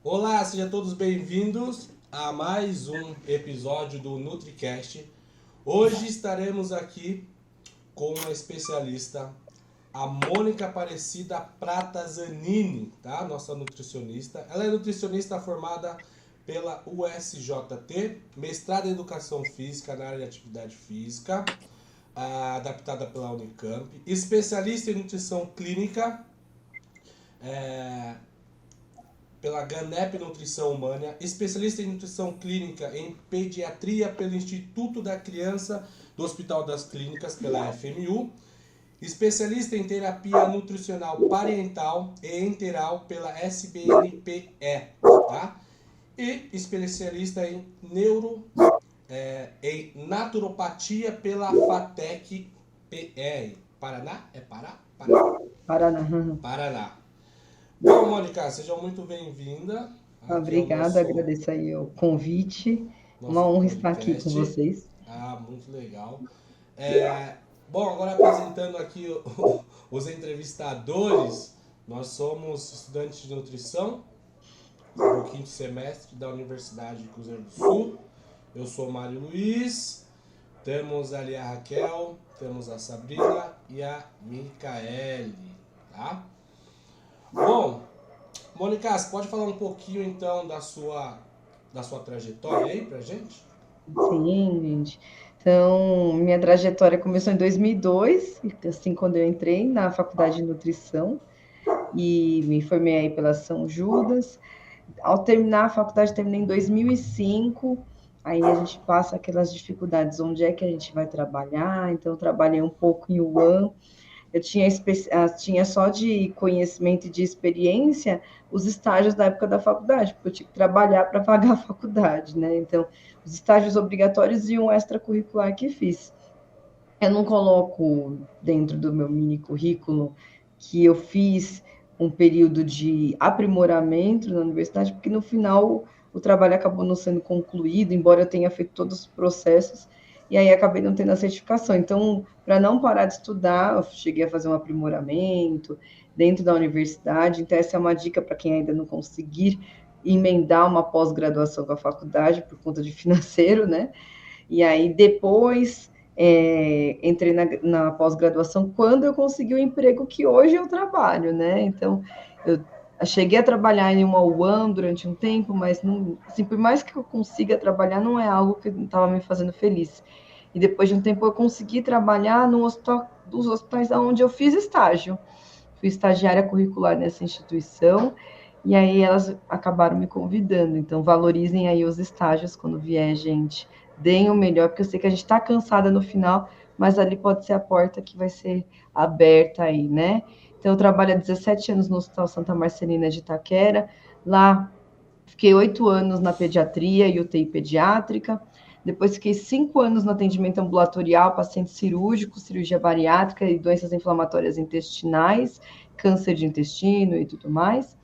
Olá, sejam todos bem-vindos a mais um episódio do NutriCast. Hoje estaremos aqui com uma especialista, a Mônica Aparecida Prata Zanini, tá? Nossa nutricionista. Ela é nutricionista formada pela USJT, mestrada em Educação Física na área de Atividade Física, adaptada pela Unicamp, especialista em Nutrição Clínica, pela GANEP Nutrição Humana, especialista em Nutrição Clínica em Pediatria pelo Instituto da Criança do Hospital das Clínicas, pela FMU, especialista em Terapia Nutricional Parental e Enteral pela SBNPE, tá? E especialista em em Naturopatia pela FATEC-PR. Paraná? É Pará? Paraná. Paraná. Paraná. Bom, Mônica, seja muito bem-vinda. Aqui é o Obrigada, nosso, agradeço aí o convite. Uma nosso honra estar aqui com podcast. vocês. Muito legal. Bom, agora apresentando aqui os entrevistadores, nós somos estudantes de nutrição do quinto semestre da Universidade de Cruzeiro do Sul. Eu sou o Mário Luiz, temos ali a Raquel, temos a Sabrina e a Micaele, tá? Bom, Mônica, você pode falar um pouquinho então da sua trajetória aí pra gente? Sim, gente. Então, minha trajetória começou em 2002, assim, quando eu entrei na faculdade de nutrição e me formei aí pela São Judas. Ao terminar a faculdade, terminei em 2005. Aí a gente passa aquelas dificuldades, onde é que a gente vai trabalhar? Então, eu trabalhei um pouco em UAM. Eu tinha só de conhecimento e de experiência os estágios da época da faculdade, porque eu tinha que trabalhar para pagar a faculdade, né? Então, os estágios obrigatórios e um extracurricular que fiz. Eu não coloco dentro do meu mini currículo que eu fiz um período de aprimoramento na universidade, porque no final o trabalho acabou não sendo concluído, embora eu tenha feito todos os processos, e aí acabei não tendo a certificação. Então, para não parar de estudar, eu cheguei a fazer um aprimoramento dentro da universidade. Então, essa é uma dica para quem ainda não conseguir emendar uma pós-graduação com a faculdade por conta de financeiro, né? E aí depois entrei na pós-graduação quando eu consegui o emprego que hoje eu trabalho, né? Então, eu cheguei a trabalhar em uma UAM durante um tempo, mas não, assim, por mais que eu consiga trabalhar, não é algo que estava me fazendo feliz. E depois de um tempo eu consegui trabalhar no hospital, dos hospitais onde eu fiz estágio. Fui estagiária curricular nessa instituição, e aí elas acabaram me convidando. Então, valorizem aí os estágios quando vier, gente. Deem o melhor, porque eu sei que a gente está cansada no final, mas ali pode ser a porta que vai ser aberta aí, né? Então, eu trabalho há 17 anos no Hospital Santa Marcelina de Itaquera. Lá, fiquei 8 anos na pediatria e UTI pediátrica. Depois, fiquei 5 anos no atendimento ambulatorial, paciente cirúrgico, cirurgia bariátrica e doenças inflamatórias intestinais, câncer de intestino e tudo mais.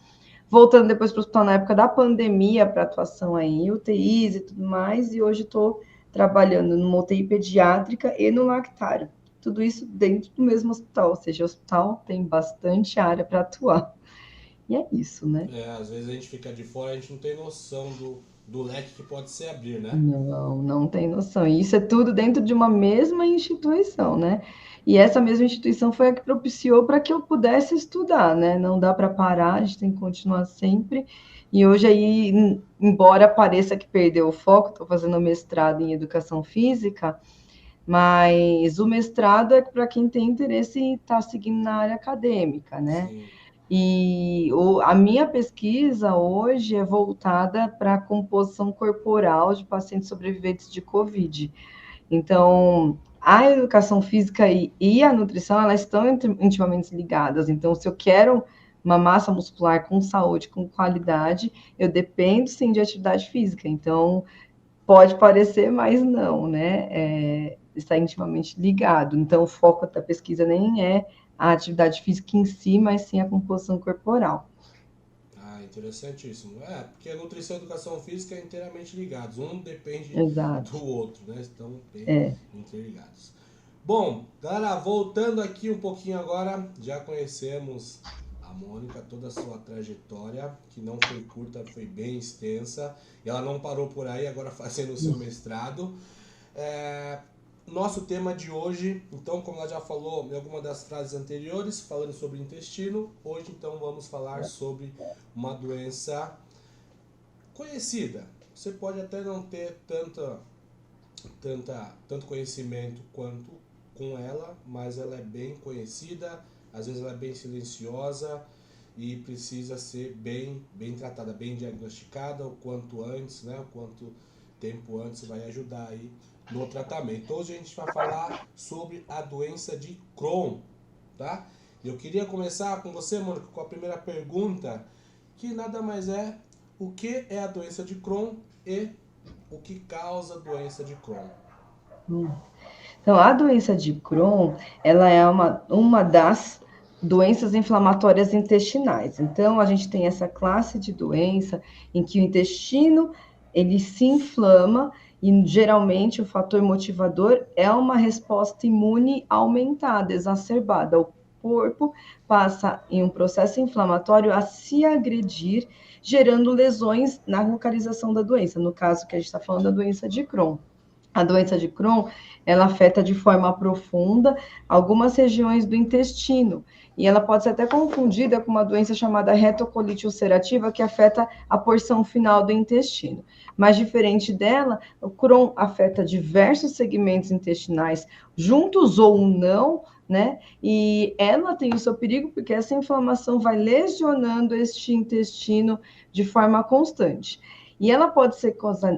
Voltando depois para o hospital na época da pandemia, para atuação aí em UTIs e tudo mais, e hoje estou trabalhando numa UTI pediátrica e no lactário. Tudo isso dentro do mesmo hospital, ou seja, o hospital tem bastante área para atuar. E é isso, né? Às vezes a gente fica de fora, a gente não tem noção do leque que pode se abrir, né? Não, não tem noção. E isso é tudo dentro de uma mesma instituição, né? E essa mesma instituição foi a que propiciou para que eu pudesse estudar, né? Não dá para parar, a gente tem que continuar sempre. E hoje aí, embora pareça que perdeu o foco, estou fazendo mestrado em educação física, mas o mestrado é para quem tem interesse em estar seguindo na área acadêmica, né? Sim. E a minha pesquisa hoje é voltada para a composição corporal de pacientes sobreviventes de Covid. Então, a educação física e a nutrição, elas estão intimamente ligadas. Então, se eu quero uma massa muscular com saúde, com qualidade, eu dependo, sim, de atividade física. Então, pode parecer, mas não, né? Está intimamente ligado. Então, o foco da pesquisa nem é a atividade física em si, mas sim a composição corporal. Interessantíssimo. Porque a nutrição e a educação física é inteiramente ligados. Um depende Exato. do outro, né? Estão bem É. interligados. Bom, galera, voltando aqui um pouquinho agora, já conhecemos a Mônica, toda a sua trajetória, que não foi curta, foi bem extensa, e ela não parou por aí, agora fazendo o seu mestrado. Nosso tema de hoje, então, como ela já falou em alguma das frases anteriores, falando sobre intestino, hoje então vamos falar sobre uma doença conhecida. Você pode até não ter tanto conhecimento quanto com ela, mas ela é bem conhecida, às vezes ela é bem silenciosa e precisa ser bem tratada, bem diagnosticada o quanto antes, né? O quanto tempo antes vai ajudar aí no tratamento. Hoje a gente vai falar sobre a doença de Crohn, tá? Eu queria começar com você, Mônica, com a primeira pergunta, que nada mais é o que é a doença de Crohn e o que causa a doença de Crohn. Então, a doença de Crohn, ela é uma das doenças inflamatórias intestinais. Então, a gente tem essa classe de doença em que o intestino, ele se inflama e, geralmente, o fator motivador é uma resposta imune aumentada, exacerbada. O corpo passa em um processo inflamatório a se agredir, gerando lesões na localização da doença. No caso que a gente está falando da doença de Crohn. A doença de Crohn, ela afeta de forma profunda algumas regiões do intestino. E ela pode ser até confundida com uma doença chamada retocolite ulcerativa, que afeta a porção final do intestino. Mas diferente dela, o Crohn afeta diversos segmentos intestinais, juntos ou não, né? E ela tem o seu perigo porque essa inflamação vai lesionando este intestino de forma constante. E ela pode ser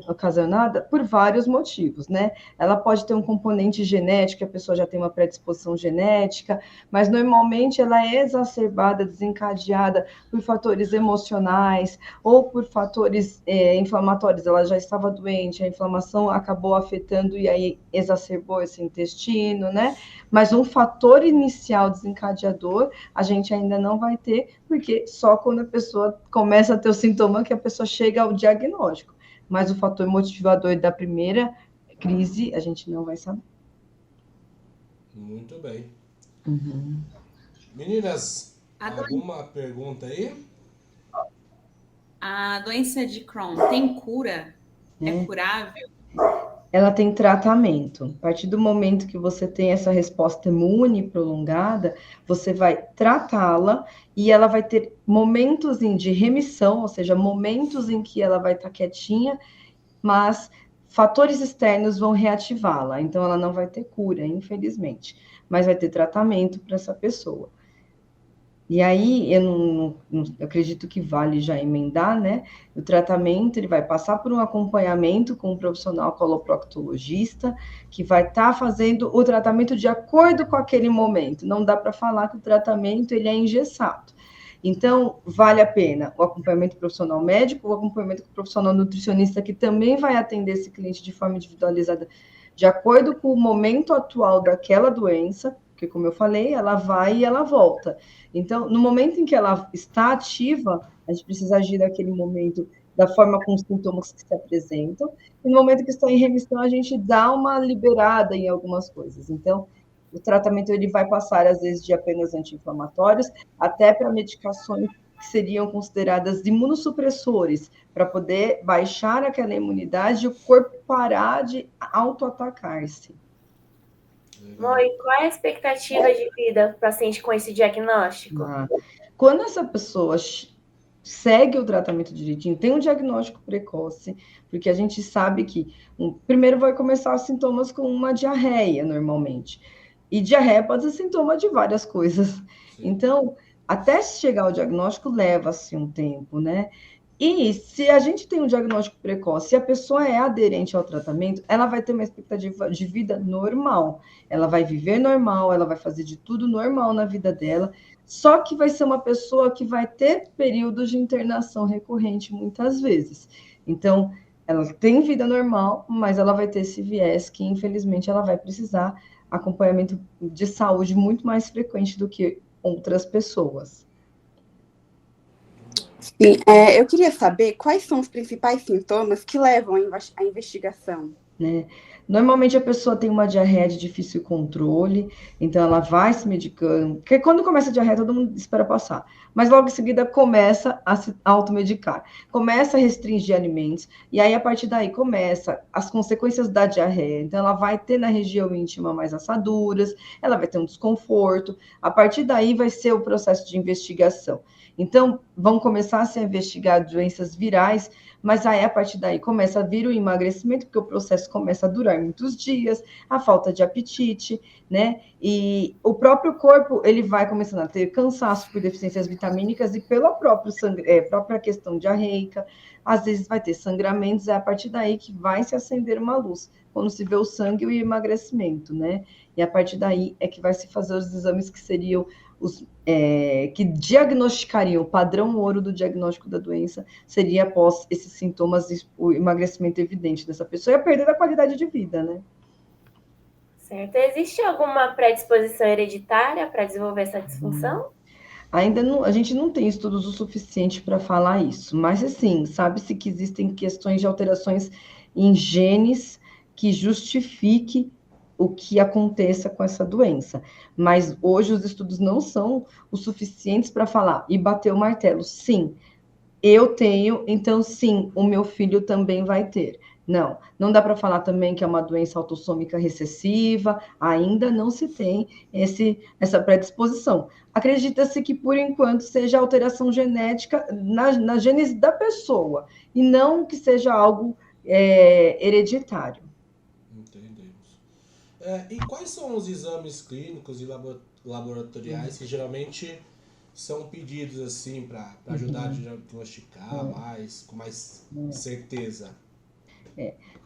ocasionada por vários motivos, né? Ela pode ter um componente genético, a pessoa já tem uma predisposição genética, mas normalmente ela é exacerbada, desencadeada por fatores emocionais ou por fatores inflamatórios. Ela já estava doente, a inflamação acabou afetando e aí exacerbou esse intestino, né? Mas um fator inicial desencadeador a gente ainda não vai ter, porque só quando a pessoa começa a ter o sintoma que a pessoa chega ao diagnóstico. Mas o fator motivador da primeira crise a gente não vai saber. Muito bem. Uhum. Meninas, alguma pergunta aí? A doença de Crohn tem cura? É curável? Ela tem tratamento. A partir do momento que você tem essa resposta imune prolongada, você vai tratá-la e ela vai ter momentos de remissão, ou seja, momentos em que ela vai estar quietinha, mas fatores externos vão reativá-la. Então, ela não vai ter cura, infelizmente, mas vai ter tratamento para essa pessoa. E aí, eu acredito que vale já emendar, né? O tratamento, ele vai passar por um acompanhamento com um profissional coloproctologista, que vai estar fazendo o tratamento de acordo com aquele momento. Não dá para falar que o tratamento, ele é engessado. Então, vale a pena o acompanhamento profissional médico, o acompanhamento profissional nutricionista, que também vai atender esse cliente de forma individualizada, de acordo com o momento atual daquela doença, porque, como eu falei, ela vai e ela volta. Então, no momento em que ela está ativa, a gente precisa agir naquele momento da forma com os sintomas que se apresentam, e no momento que está em remissão, a gente dá uma liberada em algumas coisas. Então, o tratamento ele vai passar, às vezes, de apenas anti-inflamatórios, até para medicações que seriam consideradas imunossupressores, para poder baixar aquela imunidade e o corpo parar de autoatacar-se. Moi, qual é a expectativa de vida do paciente com esse diagnóstico? Quando essa pessoa segue o tratamento direitinho, tem um diagnóstico precoce, porque a gente sabe que primeiro vai começar os sintomas com uma diarreia, normalmente. E diarreia pode ser sintoma de várias coisas. Sim. Então, até chegar ao diagnóstico, leva-se um tempo, né? E se a gente tem um diagnóstico precoce, se a pessoa é aderente ao tratamento, ela vai ter uma expectativa de vida normal. Ela vai viver normal, ela vai fazer de tudo normal na vida dela, só que vai ser uma pessoa que vai ter períodos de internação recorrente muitas vezes. Então, ela tem vida normal, mas ela vai ter esse viés que, infelizmente, ela vai precisar acompanhamento de saúde muito mais frequente do que outras pessoas. Sim, eu queria saber quais são os principais sintomas que levam à investigação. Né? Normalmente a pessoa tem uma diarreia de difícil controle, então ela vai se medicando, porque quando começa a diarreia todo mundo espera passar, mas logo em seguida começa a se automedicar, começa a restringir alimentos, e aí a partir daí começa as consequências da diarreia, então ela vai ter na região íntima mais assaduras, ela vai ter um desconforto, a partir daí vai ser o processo de investigação. Então, vão começar a se investigar doenças virais, mas aí, a partir daí, começa a vir o emagrecimento, porque o processo começa a durar muitos dias, a falta de apetite, né? E o próprio corpo, ele vai começando a ter cansaço por deficiências vitamínicas e pela própria questão diarreica, às vezes vai ter sangramentos, é a partir daí que vai se acender uma luz, quando se vê o sangue e o emagrecimento, né? E a partir daí é que vai se fazer os exames que seriam que diagnosticariam o padrão ouro do diagnóstico da doença, seria após esses sintomas, o emagrecimento evidente dessa pessoa e a perda da qualidade de vida, né? Certo. Existe alguma predisposição hereditária para desenvolver essa disfunção? Ainda não, a gente não tem estudos o suficiente para falar isso, mas assim, sabe-se que existem questões de alterações em genes que justifique o que aconteça com essa doença. Mas hoje os estudos não são o suficientes para falar e bater o martelo. Sim, eu tenho, então sim, o meu filho também vai ter. Não, não dá para falar também que é uma doença autossômica recessiva, ainda não se tem essa predisposição. Acredita-se que, por enquanto, seja alteração genética na gênese da pessoa, e não que seja algo hereditário. Entendemos. E quais são os exames clínicos e laboratoriais que geralmente são pedidos assim para ajudar a diagnosticar com mais certeza?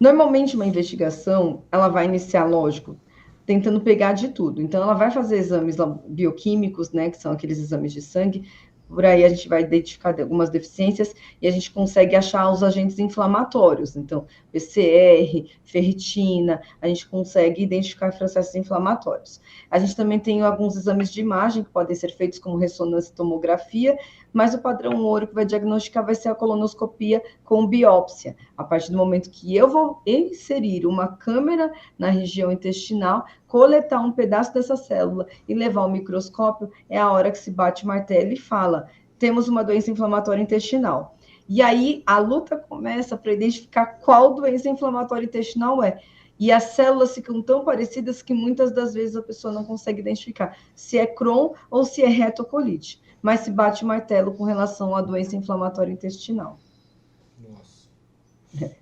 Normalmente, uma investigação, ela vai iniciar, lógico, tentando pegar de tudo. Então, ela vai fazer exames bioquímicos, né, que são aqueles exames de sangue. Por aí a gente vai identificar algumas deficiências e a gente consegue achar os agentes inflamatórios. Então, PCR, ferritina, a gente consegue identificar processos inflamatórios. A gente também tem alguns exames de imagem que podem ser feitos como ressonância e tomografia, mas o padrão ouro que vai diagnosticar vai ser a colonoscopia com biópsia. A partir do momento que eu vou inserir uma câmera na região intestinal, coletar um pedaço dessa célula e levar ao microscópio, é a hora que se bate o martelo e fala: temos uma doença inflamatória intestinal. E aí a luta começa para identificar qual doença inflamatória intestinal é. E as células ficam tão parecidas que muitas das vezes a pessoa não consegue identificar se é Crohn ou se é retocolite. Mas se bate o martelo com relação à doença inflamatória intestinal. Nossa.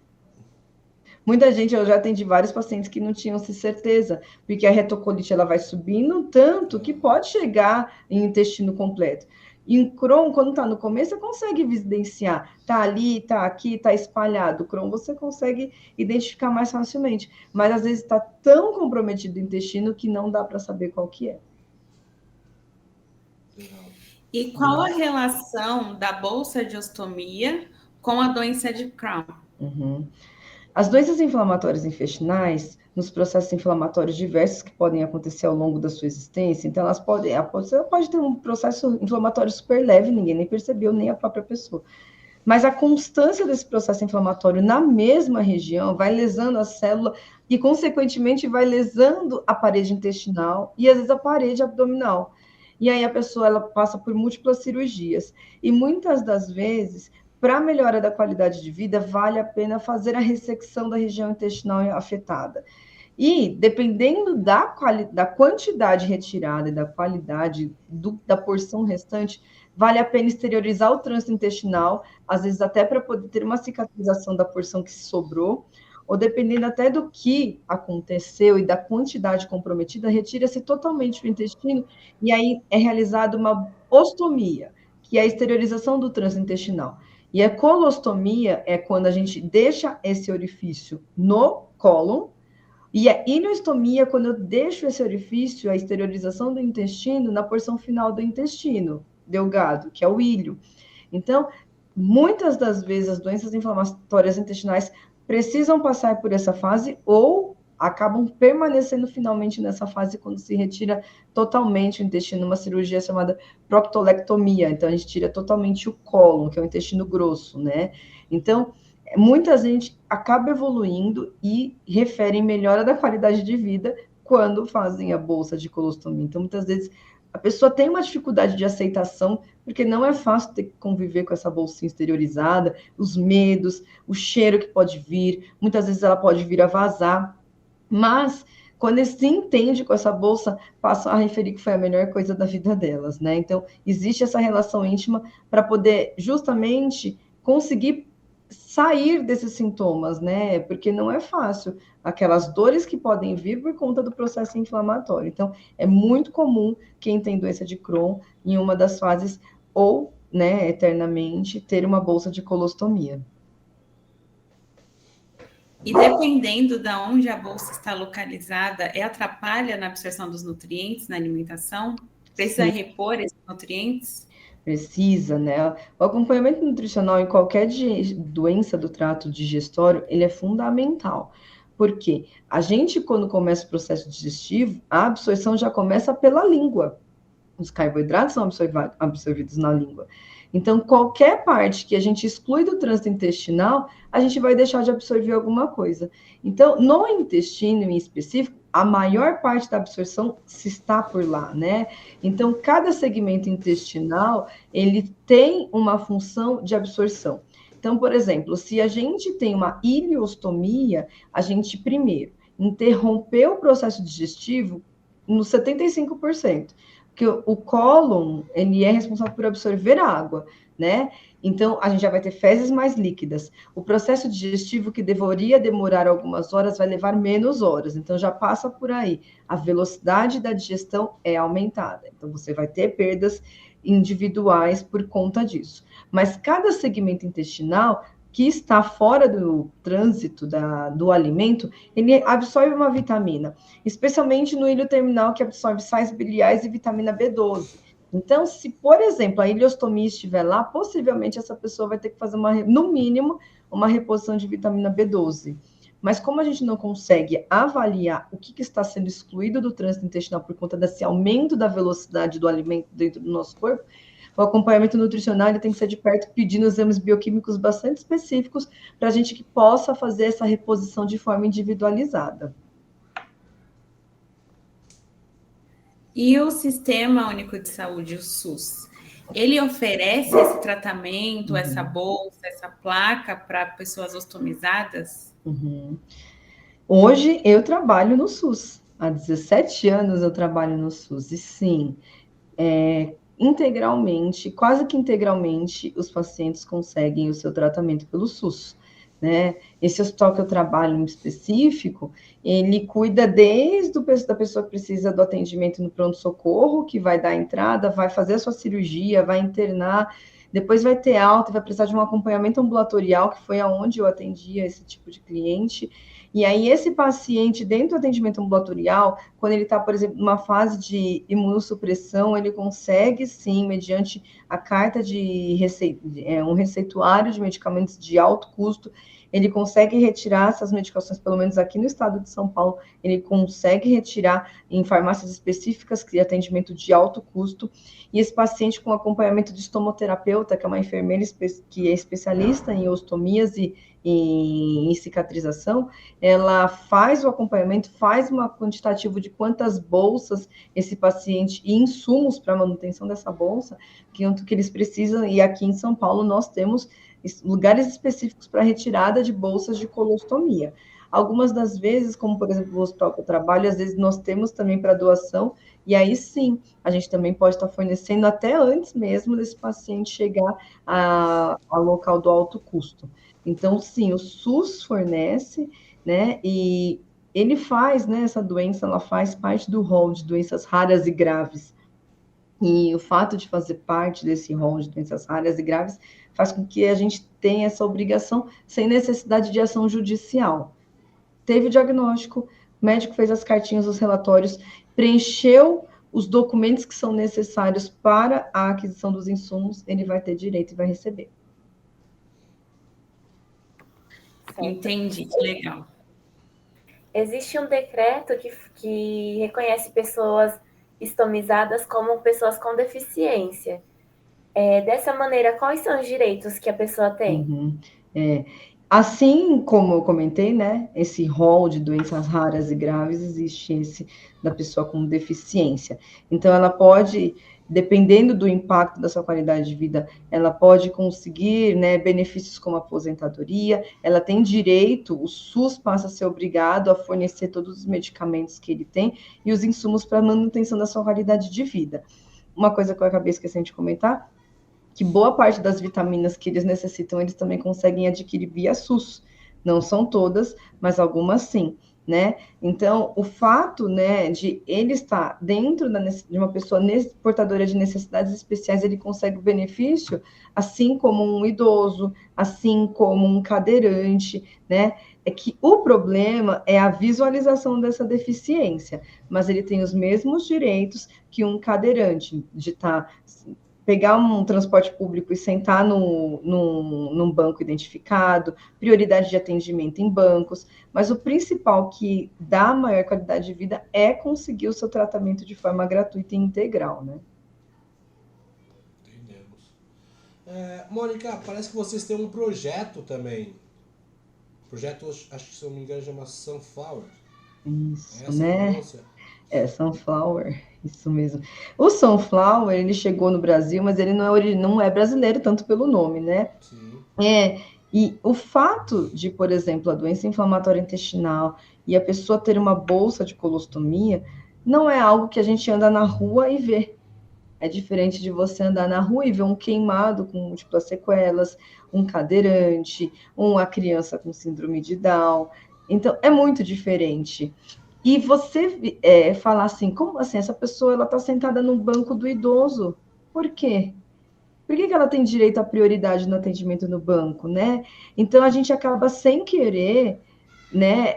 Muita gente, eu já atendi vários pacientes que não tinham certeza, porque a retocolite ela vai subindo tanto que pode chegar em intestino completo. Em Crohn, quando está no começo, você consegue evidenciar, está ali, está aqui, está espalhado. Crohn você consegue identificar mais facilmente, mas às vezes está tão comprometido o intestino que não dá para saber qual que é. E qual a relação da bolsa de ostomia com a doença de Crohn? As doenças inflamatórias intestinais, nos processos inflamatórios diversos que podem acontecer ao longo da sua existência, então a pessoa pode ter um processo inflamatório super leve, ninguém nem percebeu, nem a própria pessoa. Mas a constância desse processo inflamatório na mesma região vai lesando a célula e, consequentemente, vai lesando a parede intestinal e, às vezes, a parede abdominal. E aí a pessoa ela passa por múltiplas cirurgias. E muitas das vezes, para a melhora da qualidade de vida, vale a pena fazer a ressecção da região intestinal afetada. E, dependendo da quantidade retirada e da qualidade da porção restante, vale a pena exteriorizar o trânsito intestinal, às vezes até para poder ter uma cicatrização da porção que sobrou, ou dependendo até do que aconteceu e da quantidade comprometida, retira-se totalmente o intestino e aí é realizada uma ostomia, que é a exteriorização do trânsito intestinal. E a colostomia é quando a gente deixa esse orifício no cólon, e a ileostomia, quando eu deixo esse orifício, a exteriorização do intestino, na porção final do intestino delgado, que é o ilho. Então, muitas das vezes, as doenças inflamatórias intestinais precisam passar por essa fase ou acabam permanecendo finalmente nessa fase quando se retira totalmente o intestino, uma cirurgia chamada proctolectomia. Então, a gente tira totalmente o cólon, que é o intestino grosso, né? Então, muita gente acaba evoluindo e referem melhora da qualidade de vida quando fazem a bolsa de colostomia. Então, muitas vezes, a pessoa tem uma dificuldade de aceitação, porque não é fácil ter que conviver com essa bolsinha exteriorizada, os medos, o cheiro que pode vir, muitas vezes ela pode vir a vazar, mas quando eles se entendem com essa bolsa, passam a referir que foi a melhor coisa da vida delas, né? Então, existe essa relação íntima para poder justamente conseguir sair desses sintomas, né? Porque não é fácil, aquelas dores que podem vir por conta do processo inflamatório. Então, é muito comum quem tem doença de Crohn, em uma das fases, ou, né, eternamente, ter uma bolsa de colostomia. E dependendo de onde a bolsa está localizada, atrapalha na absorção dos nutrientes na alimentação? Precisa Sim. repor esses nutrientes? Precisa, né? O acompanhamento nutricional em qualquer doença do trato digestório, ele é fundamental. Porque a gente, quando começa o processo digestivo, a absorção já começa pela língua. Os carboidratos são absorvidos na língua. Então, qualquer parte que a gente exclui do trânsito intestinal, a gente vai deixar de absorver alguma coisa. Então, no intestino em específico, a maior parte da absorção se está por lá, né? Então, cada segmento intestinal, ele tem uma função de absorção. Então, por exemplo, se a gente tem uma ileostomia, a gente primeiro interrompeu o processo digestivo no 75%. Porque o cólon, ele é responsável por absorver a água, né? Então, a gente já vai ter fezes mais líquidas. O processo digestivo, que deveria demorar algumas horas, vai levar menos horas. Então, já passa por aí. A velocidade da digestão é aumentada. Então, você vai ter perdas individuais por conta disso. Mas cada segmento intestinal que está fora do trânsito do alimento, ele absorve uma vitamina, especialmente no ilho terminal, que absorve sais biliares e vitamina B12. Então, se, por exemplo, a ileostomia estiver lá, possivelmente essa pessoa vai ter que fazer, no mínimo, uma reposição de vitamina B12. Mas como a gente não consegue avaliar o que está sendo excluído do trânsito intestinal por conta desse aumento da velocidade do alimento dentro do nosso corpo, o acompanhamento nutricional ele tem que ser de perto, pedindo exames bioquímicos bastante específicos para a gente que possa fazer essa reposição de forma individualizada. E o Sistema Único de Saúde, o SUS, ele oferece esse tratamento, essa bolsa, essa placa para pessoas ostomizadas? Hoje eu trabalho no SUS. Há 17 anos eu trabalho no SUS. E sim, integralmente, quase que integralmente, os pacientes conseguem o seu tratamento pelo SUS, né? Esse hospital que eu trabalho em específico, ele cuida desde da pessoa que precisa do atendimento no pronto-socorro, que vai dar a entrada, vai fazer a sua cirurgia, vai internar, depois vai ter alta, vai precisar de um acompanhamento ambulatorial, que foi aonde eu atendia esse tipo de cliente. E aí, esse paciente, dentro do atendimento ambulatorial, quando ele está, por exemplo, numa fase de imunossupressão, ele consegue, sim, mediante a carta de um receituário de medicamentos de alto custo, ele consegue retirar essas medicações, pelo menos aqui no estado de São Paulo, ele consegue retirar em farmácias específicas de atendimento de alto custo, e esse paciente com acompanhamento de estomoterapeuta, que é uma enfermeira que é especialista em ostomias e em cicatrização, ela faz o acompanhamento, faz um quantitativo de quantas bolsas esse paciente e insumos para a manutenção dessa bolsa, que eles precisam, e aqui em São Paulo nós temos lugares específicos para retirada de bolsas de colostomia. Algumas das vezes, como por exemplo o hospital que eu trabalho, às vezes nós temos também para doação, e aí sim, a gente também pode estar fornecendo até antes mesmo desse paciente chegar ao local do alto custo. Então, sim, o SUS fornece, né, e ele faz, né, essa doença, ela faz parte do rol de doenças raras e graves. E o fato de fazer parte desse rol de doenças raras e graves faz com que a gente tenha essa obrigação sem necessidade de ação judicial. Teve o diagnóstico, o médico fez as cartinhas, os relatórios, preencheu os documentos que são necessários para a aquisição dos insumos, ele vai ter direito e vai receber. Entendi, que legal. Existe um decreto que reconhece pessoas estomizadas como pessoas com deficiência. Dessa maneira, quais são os direitos que a pessoa tem? Assim como eu comentei, né, esse rol de doenças raras e graves, existe esse da pessoa com deficiência. Então, ela pode, dependendo do impacto da sua qualidade de vida, ela pode conseguir, né, benefícios como aposentadoria, ela tem direito, o SUS passa a ser obrigado a fornecer todos os medicamentos que ele tem e os insumos para a manutenção da sua qualidade de vida. Uma coisa que eu acabei esquecendo de comentar, que boa parte das vitaminas que eles necessitam, eles também conseguem adquirir via SUS. Não são todas, mas algumas sim, né? Então, o fato, né, de ele estar dentro de uma pessoa portadora de necessidades especiais, ele consegue o benefício, assim como um idoso, assim como um cadeirante, né? É que o problema é a visualização dessa deficiência, mas ele tem os mesmos direitos que um cadeirante, de estar pegar um transporte público e sentar num banco identificado, prioridade de atendimento em bancos, mas o principal que dá maior qualidade de vida é conseguir o seu tratamento de forma gratuita e integral, né? Entendemos. Mônica, parece que vocês têm um projeto também. Projeto, acho que se eu não me engano, chama Sunflower. Isso, né? Sunflower, isso mesmo. O Sunflower, ele chegou no Brasil, mas ele não é brasileiro, tanto pelo nome, né? Sim. E o fato de, por exemplo, a doença inflamatória intestinal e a pessoa ter uma bolsa de colostomia, não é algo que a gente anda na rua e vê. É diferente de você andar na rua e ver um queimado com múltiplas sequelas, um cadeirante, uma criança com síndrome de Down. Então, é muito diferente. E você falar assim, como assim? Essa pessoa ela está sentada no banco do idoso. Por quê? Por que ela tem direito à prioridade no atendimento no banco, né? Então, a gente acaba sem querer, né,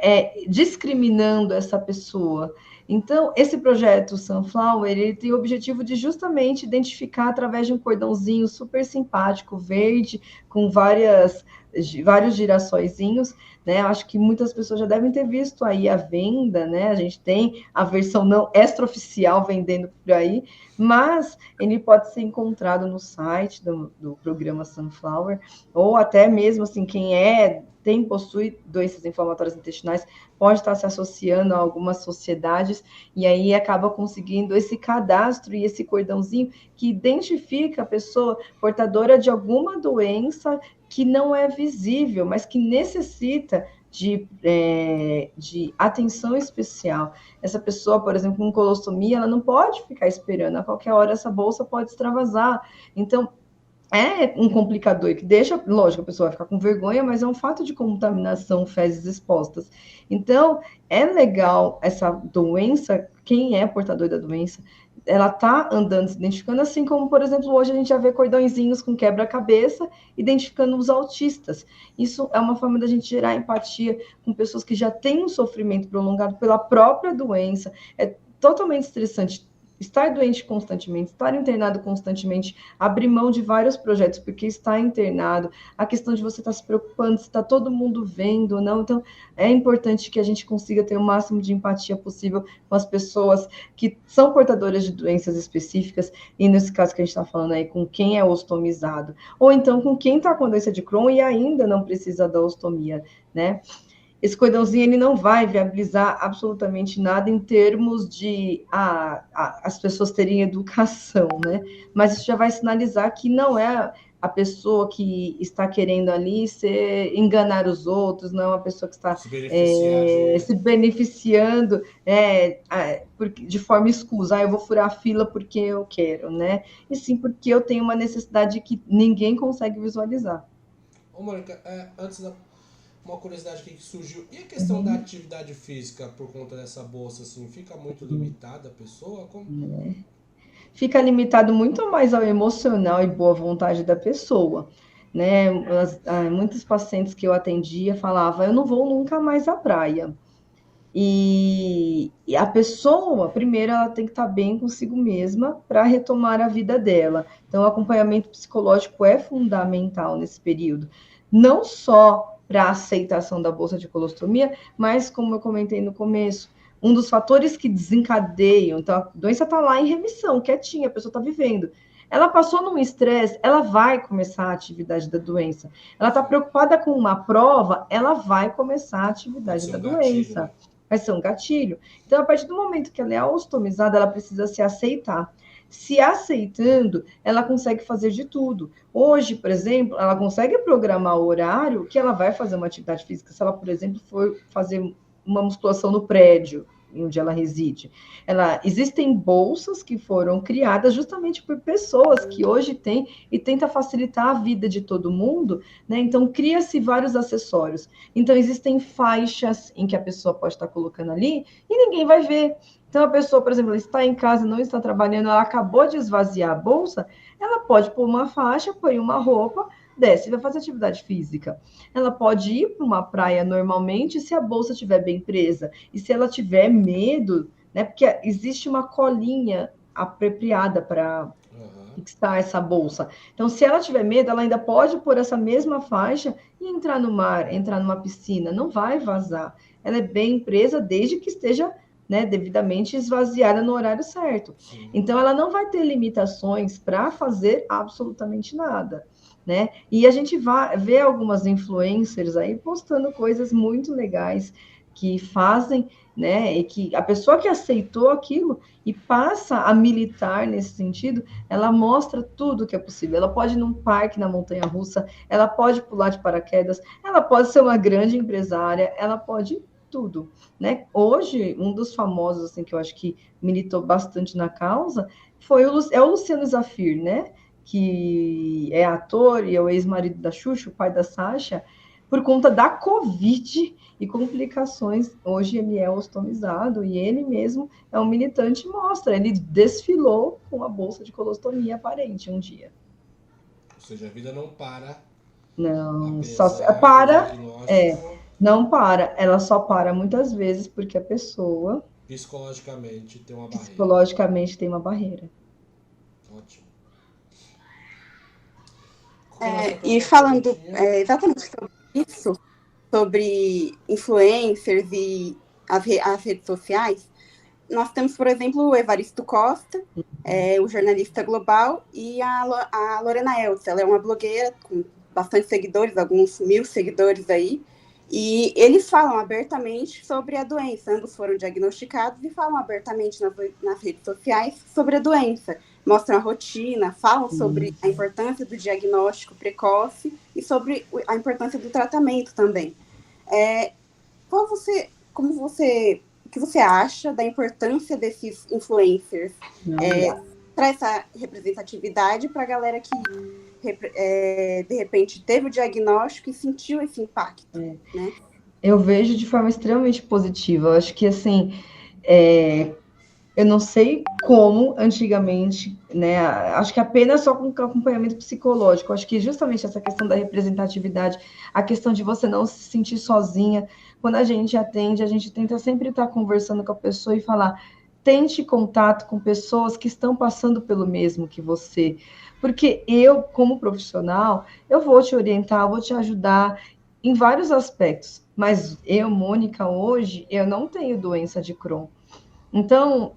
discriminando essa pessoa. Então, esse projeto Sunflower, ele tem o objetivo de justamente identificar através de um cordãozinho super simpático, verde, com vários girassóizinhos, né? Eu acho que muitas pessoas já devem ter visto aí a venda, né? A gente tem a versão não extraoficial vendendo por aí, mas ele pode ser encontrado no site do programa Sunflower, ou até mesmo assim, quem possui doenças inflamatórias intestinais, pode estar se associando a algumas sociedades, e aí acaba conseguindo esse cadastro e esse cordãozinho que identifica a pessoa portadora de alguma doença que não é visível, mas que necessita de atenção especial. Essa pessoa, por exemplo, com colostomia, ela não pode ficar esperando, a qualquer hora essa bolsa pode extravasar. Então, é um complicador que deixa, lógico, a pessoa vai ficar com vergonha, mas é um fato de contaminação, fezes expostas. Então, é legal essa doença, quem é portador da doença, ela tá andando, se identificando, assim como, por exemplo, hoje a gente já vê cordõezinhos com quebra-cabeça, identificando os autistas. Isso é uma forma da gente gerar empatia com pessoas que já têm um sofrimento prolongado pela própria doença. É totalmente estressante estar doente constantemente, estar internado constantemente, abrir mão de vários projetos porque está internado, a questão de você estar se preocupando se está todo mundo vendo ou não. Então, é importante que a gente consiga ter o máximo de empatia possível com as pessoas que são portadoras de doenças específicas, e nesse caso que a gente está falando aí, com quem é ostomizado, ou então com quem está com a doença de Crohn e ainda não precisa da ostomia, né? Esse cordãozinho ele não vai viabilizar absolutamente nada em termos de as pessoas terem educação, né? Mas isso já vai sinalizar que não é a pessoa que está querendo ali enganar os outros, não é uma pessoa que está se beneficiando de forma escusa. Eu vou furar a fila porque eu quero, né? E sim porque eu tenho uma necessidade que ninguém consegue visualizar. Ô, Mônica, antes uma curiosidade aqui que surgiu. E a questão da atividade física por conta dessa bolsa, assim, fica muito limitada a pessoa? Como? Fica limitado muito mais ao emocional e boa vontade da pessoa, né? Muitos pacientes que eu atendia falavam, eu não vou nunca mais à praia. E a pessoa, primeiro, ela tem que estar bem consigo mesma para retomar a vida dela. Então, o acompanhamento psicológico é fundamental nesse período. Não só para a aceitação da bolsa de colostomia, mas, como eu comentei no começo, um dos fatores que desencadeiam, então a doença está lá em remissão, quietinha, a pessoa está vivendo. Ela passou num estresse, ela vai começar a atividade da doença. Ela está preocupada com uma prova, ela vai começar a atividade da doença. Gatilho, né? Vai ser um gatilho. Então, a partir do momento que ela é ostomizada, ela precisa se aceitar. Se aceitando, ela consegue fazer de tudo. Hoje, por exemplo, ela consegue programar o horário que ela vai fazer uma atividade física. Se ela, por exemplo, for fazer uma musculação no prédio onde ela reside. Existem bolsas que foram criadas justamente por pessoas que hoje têm e tenta facilitar a vida de todo mundo, né? Então, cria-se vários acessórios. Então, existem faixas em que a pessoa pode estar colocando ali e ninguém vai ver. Então, a pessoa, por exemplo, está em casa, não está trabalhando, ela acabou de esvaziar a bolsa, ela pode pôr uma faixa, põe uma roupa, desce e vai fazer atividade física. Ela pode ir para uma praia normalmente se a bolsa estiver bem presa. E se ela tiver medo, né? Porque existe uma colinha apropriada para fixar essa bolsa. Então, se ela tiver medo, ela ainda pode pôr essa mesma faixa e entrar no mar, entrar numa piscina. Não vai vazar. Ela é bem presa desde que esteja, né, devidamente esvaziada no horário certo. Sim. Então, ela não vai ter limitações para fazer absolutamente nada, né? E a gente vê algumas influencers aí postando coisas muito legais que fazem, né? E que a pessoa que aceitou aquilo e passa a militar nesse sentido, ela mostra tudo que é possível. Ela pode ir num parque na montanha-russa, ela pode pular de paraquedas, ela pode ser uma grande empresária, ela pode tudo, né? Hoje, um dos famosos, assim, que eu acho que militou bastante na causa, é o Luciano Zafir, né? Que é ator e é o ex-marido da Xuxa, o pai da Sasha, por conta da Covid e complicações. Hoje ele é ostomizado e ele mesmo é um militante e mostra. Ele desfilou com a bolsa de colostomia aparente um dia. Ou seja, a vida não para. Não, só para. Não para, ela só para muitas vezes porque a pessoa psicologicamente tem uma barreira. Psicologicamente tem uma barreira. Ótimo. E falando exatamente sobre isso, sobre influencers e as redes sociais, nós temos, por exemplo, o Evaristo Costa, o jornalista global, e a Lorena Elsa. Ela é uma blogueira com bastante seguidores, alguns 1000 seguidores aí, e eles falam abertamente sobre a doença. Ambos foram diagnosticados e falam abertamente nas redes sociais sobre a doença. Mostram a rotina, falam sobre a importância do diagnóstico precoce e sobre a importância do tratamento também. O que você acha da importância desses influencers para essa representatividade para a galera que de repente teve o diagnóstico e sentiu esse impacto, né? Eu vejo de forma extremamente positiva. Eu acho que, assim, eu não sei como antigamente, né? Acho que apenas só com acompanhamento psicológico. Acho que justamente essa questão da representatividade, a questão de você não se sentir sozinha. Quando a gente atende, a gente tenta sempre estar conversando com a pessoa e falar: tente contato com pessoas que estão passando pelo mesmo que você. Porque eu, como profissional, eu vou te orientar, eu vou te ajudar em vários aspectos. Mas eu, Mônica, hoje, eu não tenho doença de Crohn. Então,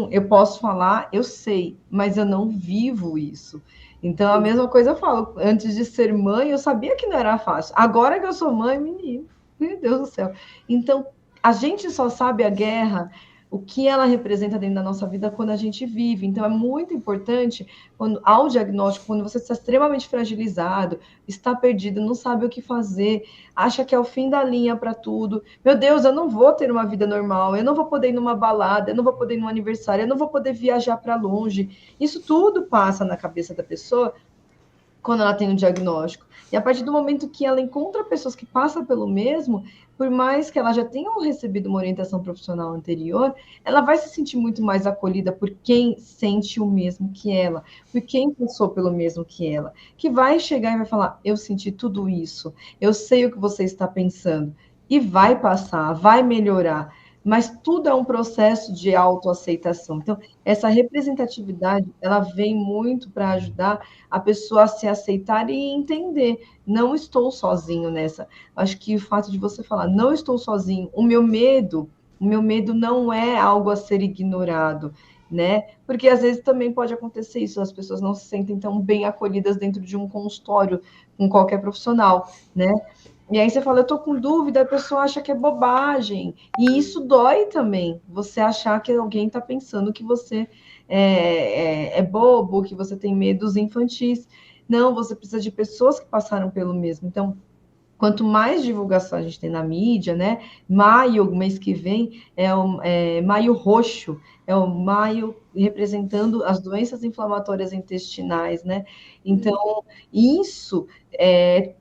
eu posso falar, eu sei, mas eu não vivo isso. Então, a mesma coisa eu falo, antes de ser mãe, eu sabia que não era fácil. Agora que eu sou mãe, menino, meu Deus do céu. Então, a gente só sabe a guerra, o que ela representa dentro da nossa vida quando a gente vive. Então, é muito importante, ao diagnóstico, quando você está extremamente fragilizado, está perdido, não sabe o que fazer, acha que é o fim da linha para tudo. Meu Deus, eu não vou ter uma vida normal, eu não vou poder ir numa balada, eu não vou poder ir num aniversário, eu não vou poder viajar para longe. Isso tudo passa na cabeça da pessoa quando ela tem um diagnóstico. E a partir do momento que ela encontra pessoas que passam pelo mesmo, por mais que ela já tenha recebido uma orientação profissional anterior, ela vai se sentir muito mais acolhida por quem sente o mesmo que ela, por quem passou pelo mesmo que ela, que vai chegar e vai falar: eu senti tudo isso, eu sei o que você está pensando, e vai passar, vai melhorar. Mas tudo é um processo de autoaceitação. Então, essa representatividade, ela vem muito para ajudar a pessoa a se aceitar e entender: não estou sozinho nessa. Acho que o fato de você falar, não estou sozinho, o meu medo não é algo a ser ignorado. né? Porque às vezes também pode acontecer isso, as pessoas não se sentem tão bem acolhidas dentro de um consultório com qualquer profissional, né? E aí você fala, eu tô com dúvida, a pessoa acha que é bobagem. E isso dói também, você achar que alguém está pensando que você é bobo, que você tem medos infantis. Não, você precisa de pessoas que passaram pelo mesmo. Então, quanto mais divulgação a gente tem na mídia, né? Maio, mês que vem, maio roxo, é o maio representando as doenças inflamatórias intestinais, né? Então, isso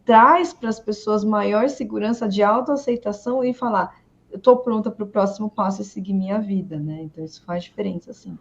traz para as pessoas maior segurança de autoaceitação e falar, eu estou pronta para o próximo passo e seguir minha vida, né? Então, isso faz diferença, sim.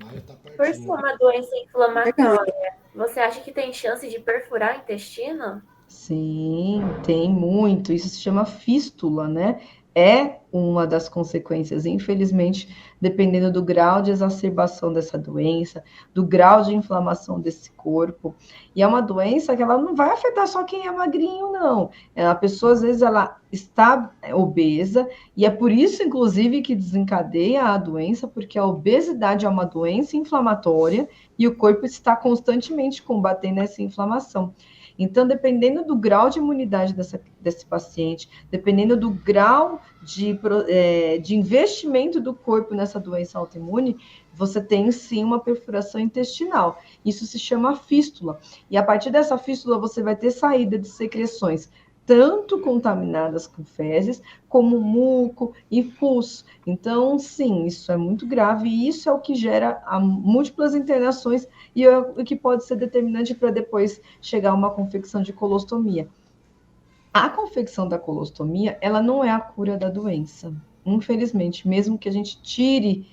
Maio tá Por ser pertinho. uma doença inflamatória, você acha que tem chance de perfurar o intestino? Sim, tem muito. Isso se chama fístula, né? É uma das consequências, infelizmente, dependendo do grau de exacerbação dessa doença, do grau de inflamação desse corpo. E é uma doença que ela não vai afetar só quem é magrinho, não. A pessoa, às vezes, ela está obesa, e é por isso, inclusive, que desencadeia a doença, porque a obesidade é uma doença inflamatória e o corpo está constantemente combatendo essa inflamação. Então, dependendo do grau de imunidade desse paciente, dependendo do grau de investimento do corpo nessa doença autoimune, você tem sim uma perfuração intestinal. Isso se chama fístula. E a partir dessa fístula, você vai ter saída de secreções tanto contaminadas com fezes, como muco e pus. Então, sim, isso é muito grave e isso é o que gera múltiplas internações e é o que pode ser determinante para depois chegar a uma confecção de colostomia. A confecção da colostomia, ela não é a cura da doença. Infelizmente, mesmo que a gente tire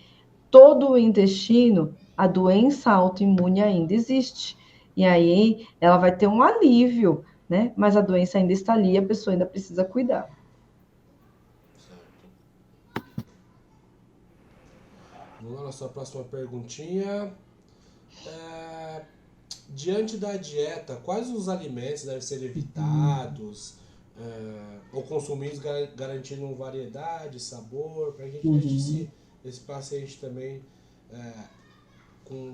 todo o intestino, a doença autoimune ainda existe. E aí ela vai ter um alívio, né? Mas a doença ainda está ali, a pessoa ainda precisa cuidar. Vamos lá, nossa próxima perguntinha. Diante da dieta, quais os alimentos devem ser evitados ou consumidos, garantindo variedade, sabor, para a gente deixar esse paciente também com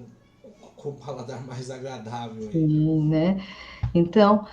o paladar mais agradável aí. Sim, né? Então,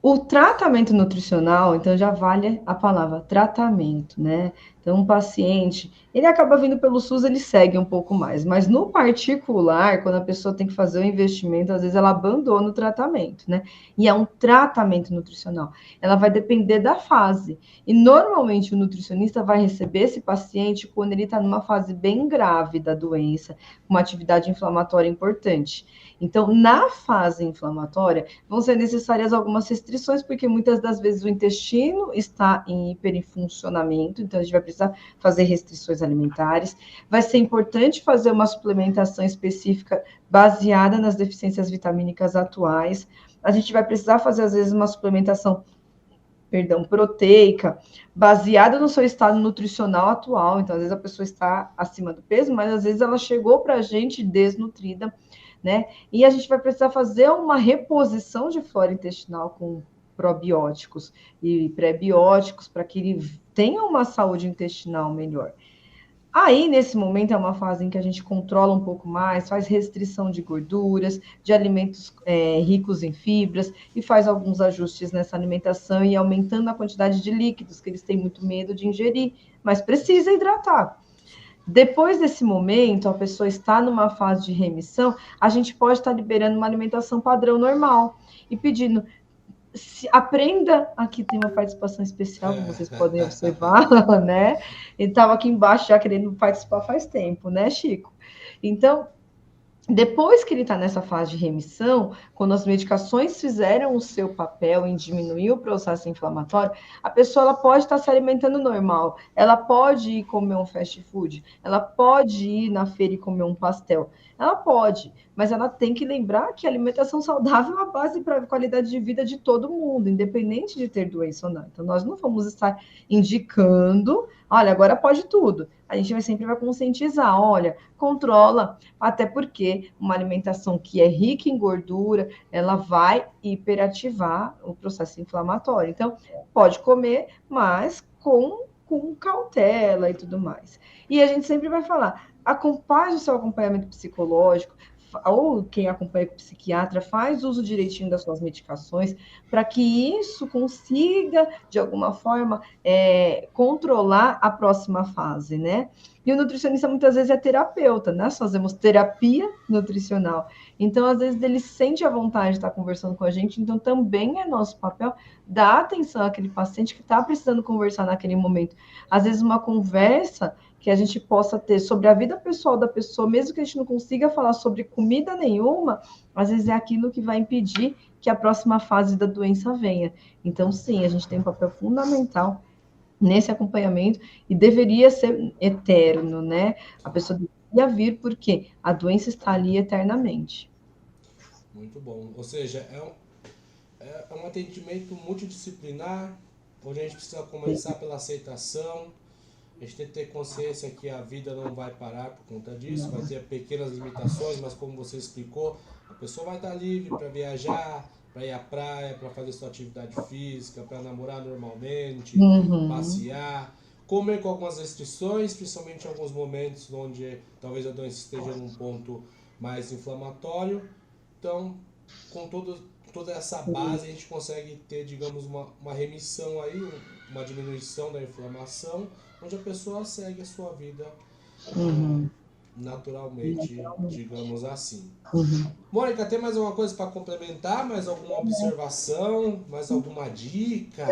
o tratamento nutricional, então já vale a palavra tratamento, né? Então, um paciente, ele acaba vindo pelo SUS, ele segue um pouco mais, mas no particular, quando a pessoa tem que fazer o investimento, às vezes ela abandona o tratamento, né? E é um tratamento nutricional. Ela vai depender da fase. E normalmente o nutricionista vai receber esse paciente quando ele está numa fase bem grave da doença, uma atividade inflamatória importante. Então, na fase inflamatória, vão ser necessárias algumas restrições, porque muitas das vezes o intestino está em hiperfuncionamento, então a gente vai precisar fazer restrições alimentares. Vai ser importante fazer uma suplementação específica baseada nas deficiências vitamínicas atuais. A gente vai precisar fazer, às vezes, uma suplementação proteica, baseada no seu estado nutricional atual. Então, às vezes a pessoa está acima do peso, mas às vezes ela chegou para a gente desnutrida, né? E a gente vai precisar fazer uma reposição de flora intestinal com probióticos e pré-bióticos para que ele tenha uma saúde intestinal melhor. Aí, nesse momento, é uma fase em que a gente controla um pouco mais, faz restrição de gorduras, de alimentos ricos em fibras, e faz alguns ajustes nessa alimentação e aumentando a quantidade de líquidos que eles têm muito medo de ingerir, mas precisa hidratar. Depois desse momento, a pessoa está numa fase de remissão, a gente pode estar liberando uma alimentação padrão normal e pedindo, aprenda, aqui tem uma participação especial, como vocês podem observar, né? Ele estava aqui embaixo já querendo participar faz tempo, né, Chico? Então, depois que ele está nessa fase de remissão, quando as medicações fizeram o seu papel em diminuir o processo inflamatório, a pessoa ela pode estar se alimentando normal, ela pode ir comer um fast food, ela pode ir na feira e comer um pastel, ela pode, mas ela tem que lembrar que a alimentação saudável é a base para a qualidade de vida de todo mundo, independente de ter doença ou não. Então, nós não vamos estar indicando, olha, agora pode tudo. A gente sempre vai conscientizar, olha, controla, até porque uma alimentação que é rica em gordura, ela vai hiperativar o processo inflamatório. Então, pode comer, mas com com cautela e tudo mais. E a gente sempre vai falar, acompanhe o seu acompanhamento psicológico, ou quem acompanha com o psiquiatra, faz uso direitinho das suas medicações, para que isso consiga, de alguma forma, controlar a próxima fase, né? E o nutricionista muitas vezes é terapeuta, né? Nós fazemos terapia nutricional. Então, às vezes, ele sente a vontade de estar conversando com a gente, então também é nosso papel dar atenção àquele paciente que está precisando conversar naquele momento. Às vezes, uma conversa que a gente possa ter sobre a vida pessoal da pessoa, mesmo que a gente não consiga falar sobre comida nenhuma, às vezes é aquilo que vai impedir que a próxima fase da doença venha. Então, sim, a gente tem um papel fundamental nesse acompanhamento e deveria ser eterno, né? A pessoa deveria vir porque a doença está ali eternamente. Muito bom. Ou seja, é um atendimento multidisciplinar, onde a gente precisa começar pela aceitação. A gente tem que ter consciência que a vida não vai parar por conta disso, vai ter pequenas limitações, mas como você explicou, a pessoa vai estar livre para viajar, para ir à praia, para fazer sua atividade física, para namorar normalmente, passear, comer com algumas restrições, principalmente em alguns momentos onde talvez a doença esteja num ponto mais inflamatório. Então, com toda essa base, a gente consegue ter, digamos, uma remissão aí, uma diminuição da inflamação, onde a pessoa segue a sua vida naturalmente, digamos assim. Mônica, tem mais alguma coisa para complementar? Mais alguma observação? Mais alguma dica?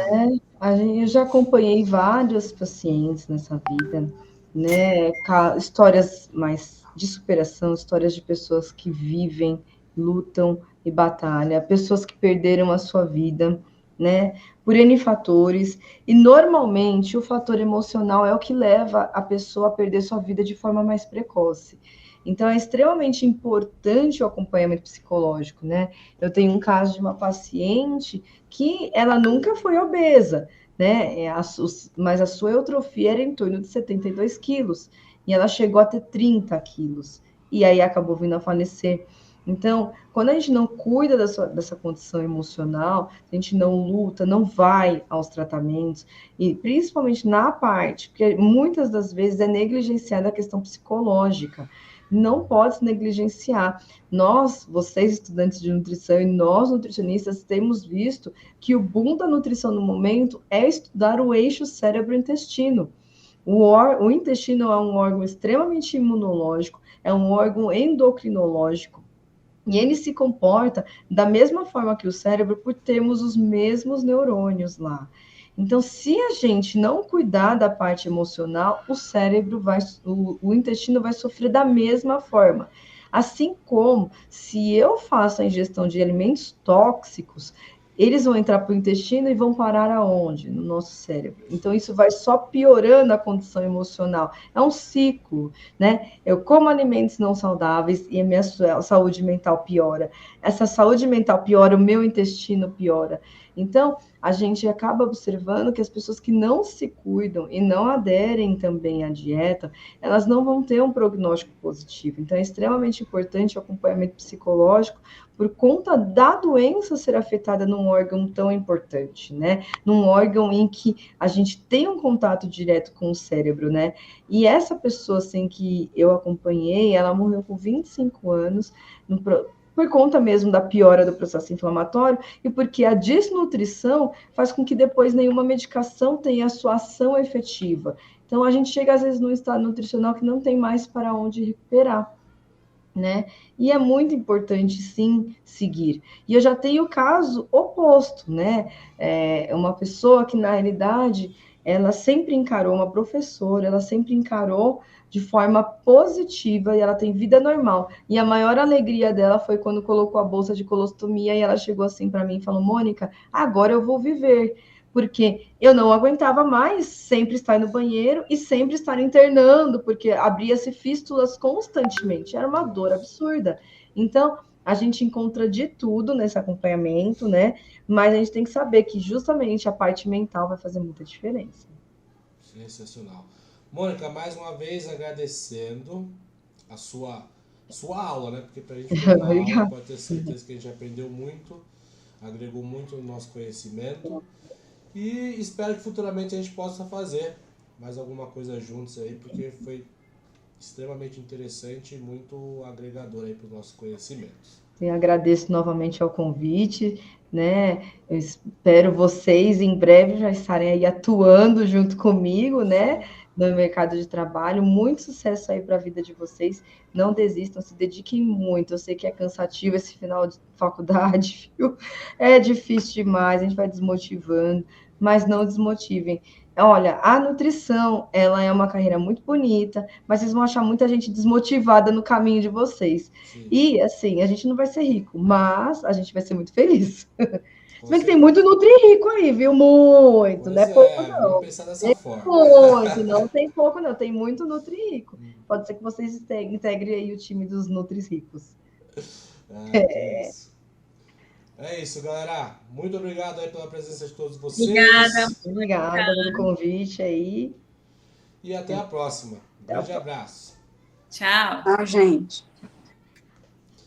Eu já acompanhei vários pacientes nessa vida, né? Histórias mais de superação, histórias de pessoas que vivem, lutam e batalham, pessoas que perderam a sua vida, né? Por N fatores, e normalmente o fator emocional é o que leva a pessoa a perder sua vida de forma mais precoce. Então, é extremamente importante o acompanhamento psicológico, né? Eu tenho um caso de uma paciente que ela nunca foi obesa, né? Mas a sua eutrofia era em torno de 72 quilos, e ela chegou a ter 30 quilos, e aí acabou vindo a falecer. Então, quando a gente não cuida dessa condição emocional, a gente não luta, não vai aos tratamentos, e principalmente na parte, porque muitas das vezes é negligenciada a questão psicológica, não pode se negligenciar. Nós, vocês estudantes de nutrição e nós nutricionistas, temos visto que o boom da nutrição no momento é estudar o eixo cérebro-intestino. O intestino é um órgão extremamente imunológico, é um órgão endocrinológico, e ele se comporta da mesma forma que o cérebro por termos os mesmos neurônios lá. Então, se a gente não cuidar da parte emocional, o intestino vai sofrer da mesma forma. Assim como, se eu faço a ingestão de alimentos tóxicos, eles vão entrar para o intestino e vão parar aonde? No nosso cérebro. Então, isso vai só piorando a condição emocional. É um ciclo, né? Eu como alimentos não saudáveis e a minha saúde mental piora. Essa saúde mental piora, o meu intestino piora. Então, a gente acaba observando que as pessoas que não se cuidam e não aderem também à dieta, elas não vão ter um prognóstico positivo. Então, é extremamente importante o acompanhamento psicológico por conta da doença ser afetada num órgão tão importante, né? Num órgão em que a gente tem um contato direto com o cérebro, né? E essa pessoa, assim, que eu acompanhei, ela morreu com 25 anos, por conta mesmo da piora do processo inflamatório e porque a desnutrição faz com que depois nenhuma medicação tenha a sua ação efetiva. Então, a gente chega, às vezes, num estado nutricional que não tem mais para onde recuperar, né? E é muito importante, sim, seguir. E eu já tenho o caso oposto, né? Uma pessoa que, na realidade, ela sempre encarou, uma professora, ela sempre encarou de forma positiva e ela tem vida normal. E a maior alegria dela foi quando colocou a bolsa de colostomia e ela chegou assim para mim e falou: Mônica, agora eu vou viver. Porque eu não aguentava mais sempre estar no banheiro e sempre estar internando, porque abria-se fístulas constantemente. Era uma dor absurda. Então, a gente encontra de tudo nesse acompanhamento, né? Mas a gente tem que saber que justamente a parte mental vai fazer muita diferença. Sensacional. Mônica, mais uma vez agradecendo a sua aula, né? Porque para a gente ter uma aula, pode ter certeza que a gente aprendeu muito, agregou muito no nosso conhecimento. E espero que futuramente a gente possa fazer mais alguma coisa juntos aí, porque foi extremamente interessante e muito agregador aí para os nossos conhecimentos. Eu agradeço novamente ao convite, né? Eu espero vocês em breve já estarem aí atuando junto comigo, né? No mercado de trabalho. Muito sucesso aí para a vida de vocês. Não desistam, se dediquem muito. Eu sei que é cansativo esse final de faculdade, viu? É difícil demais, a gente vai desmotivando, mas não desmotivem. Olha, a nutrição, ela é uma carreira muito bonita, mas vocês vão achar muita gente desmotivada no caminho de vocês. Sim, E, assim, a gente não vai ser rico, mas a gente vai ser muito feliz. com Se bem que tem certeza. muito nutri-rico aí, viu? Muito, Pois não é pouco, vamos não. pensar dessa Tem forma. muito, não tem pouco, não. Tem muito nutri-rico. Pode ser que vocês integrem aí o time dos nutris ricos. Que isso. É isso, galera. Muito obrigado aí pela presença de todos vocês. Obrigada. Obrigada pelo convite aí. E até a próxima. Um grande abraço. Tchau. Tá, gente?